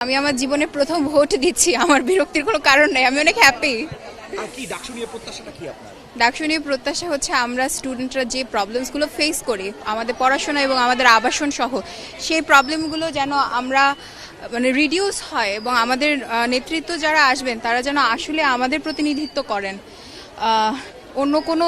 আমি আমার জীবনে প্রথম ভোট দিচ্ছি, আমার বিরক্তির কোনো কারণ নেই, আমি অনেক হ্যাপি। আর কি ডাকসু নিয়ে প্রত্যাশাটা কি আপনার? ডাকসু নিয়ে প্রত্যাশা হচ্ছে আমরা স্টুডেন্টরা যে প্রবলেমসগুলো ফেস করি আমাদের পড়াশোনা এবং আমাদের আবাসন সহ, সেই প্রবলেমগুলো যেন আমরা মানে রিডিউস হয় এবং আমাদের নেতৃত্ব যারা আসবেন তারা যেন আসলে আমাদের প্রতিনিধিত্ব করেন, অন্য কোনো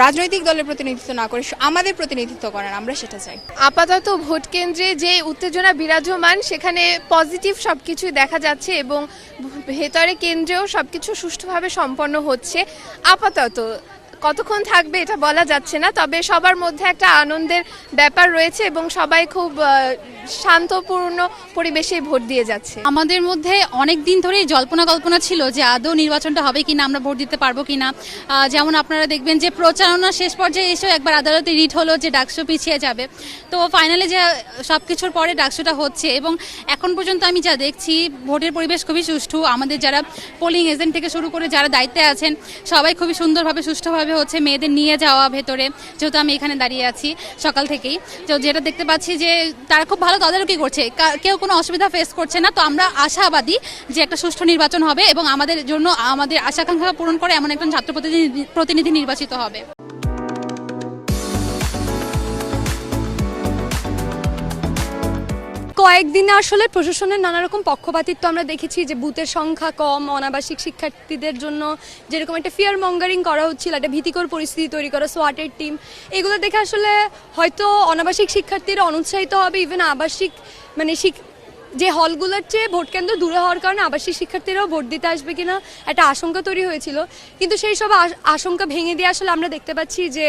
রাজনৈতিক দলের প্রতিনিধিত্ব না করে আমাদের প্রতিনিধিত্ব করেন, আমরা সেটা চাই। আপাতত ভোট কেন্দ্রে যে উত্তেজনা বিরাজমান সেখানে পজিটিভ সবকিছুই দেখা যাচ্ছে এবং ভেতরে কেন্দ্রেও সবকিছু সুষ্ঠুভাবে সম্পন্ন হচ্ছে। আপাতত কতক্ষণ থাকবে এটা বলা যাচ্ছে না, তবে সবার মধ্যে একটা আনন্দের ব্যাপার রয়েছে এবং সবাই খুব শান্তপূর্ণ পরিবেশে ভোট দিয়ে যাচ্ছে। আমাদের মধ্যে অনেক দিন ধরেই জল্পনা কল্পনা ছিল যে আদৌ নির্বাচনটা হবে কিনা, আমরা ভোট দিতে পারবো কিনা। যেমন আপনারা দেখবেন যে প্রচারণা শেষ পর্যায়ে এসেও একবার আদালতে রিট হলো যে ডাকসু পিছিয়ে যাবে, তো ফাইনালি যে সব কিছুর পরে ডাকসুটা হচ্ছে এবং এখন পর্যন্ত আমি যা দেখছি ভোটের পরিবেশ খুবই সুষ্ঠু। আমাদের যারা পোলিং এজেন্ট থেকে শুরু করে যারা দায়িত্বে আছেন সবাই খুবই সুন্দরভাবে সুষ্ঠুভাবে হচ্ছে মেয়েদের নিয়ে যাওয়া ভেতরে, যেহেতু আমি এখানে দাঁড়িয়ে আছি সকাল থেকেই, তো যেটা দেখতে পাচ্ছি যে তারা খুব ভালো তদারকি করছে, কেউ কোনো অসুবিধা ফেস করছে না। তো আমরা আশাবাদী যে একটা সুষ্ঠু নির্বাচন হবে এবং আমাদের জন্য আমাদের আশাকাঙ্ক্ষা পূরণ করে এমন একজন ছাত্র প্রতিনিধি নির্বাচিত হবে। কয়েকদিনে আসলে প্রশাসনের নানা রকম পক্ষপাতিত্ব আমরা দেখেছি, যে বুথের সংখ্যা কম, অনাবাসিক শিক্ষার্থীদের জন্য যেরকম একটা ফিয়ার মঙ্গারিং করা হচ্ছিল, একটা ভীতিকর পরিস্থিতি তৈরি করা, সোয়াটের টিম, এগুলো দেখে আসলে হয়তো অনাবাসিক শিক্ষার্থীরা অনুৎসাহিত হবে, ইভেন আবাসিক মানে যে হলগুলোর চেয়ে ভোট কেন্দ্র দূরে হওয়ার কারণে আবাসিক শিক্ষার্থীরাও ভোট দিতে আসবে কিনা একটা আশঙ্কা তৈরি হয়েছিল। কিন্তু সেই সব আশঙ্কা ভেঙে দিয়ে আসলে আমরা দেখতে পাচ্ছি যে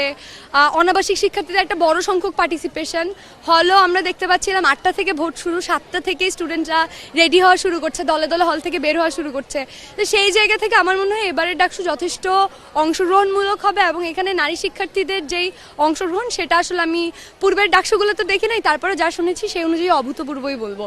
অনাবাসিক শিক্ষার্থীদের একটা বড় সংখ্যক পার্টিসিপেশন। হলও আমরা দেখতে পাচ্ছিলাম 8টা থেকে ভোট শুরু, 7টা থেকেই স্টুডেন্টরা রেডি হওয়া শুরু করছে, দলে দলে হল থেকে বের হওয়া শুরু করছে। তো সেই জায়গা থেকে আমার মনে হয় এবারের ডাকসু যথেষ্ট অংশগ্রহণমূলক হবে এবং এখানে নারী শিক্ষার্থীদের যেই অংশগ্রহণ সেটা আসলে আমি পূর্বের ডাকসুগুলোতে দেখি নাই, তারপরে যা শুনেছি সেই অনুযায়ী অভূতপূর্বই বলবো।